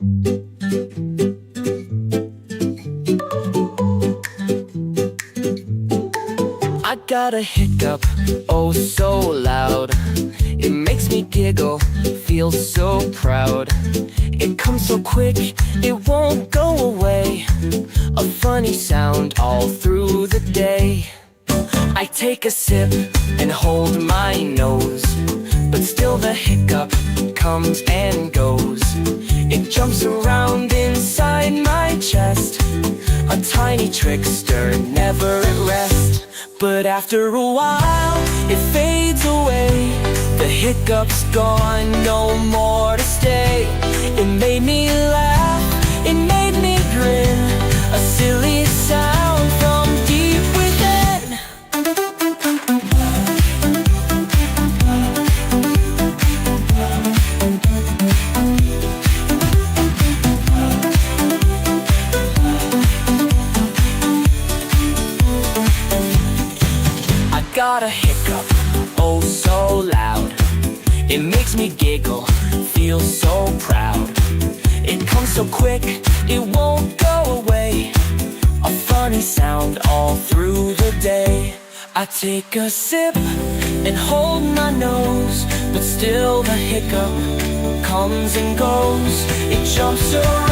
I got a hiccup, oh so loud. It makes me giggle, feel so proud. It comes so quick, it won't go away. A funny sound all through the day. I take a sip and hold my nose, but still the hiccup comes and goes. It jumps around inside my chest, a tiny trickster never at rest. But after a while, it fades away. The hiccup's gone, no more to stay. It made me laugh, it made me grin, a silly sound from deep within. I got a hiccup, oh so loud. It makes me giggle, feel so proud. It comes so quick, it won't go away. A funny sound all through the day. I take a sip and hold my nose, but still the hiccup comes and goes. It jumps around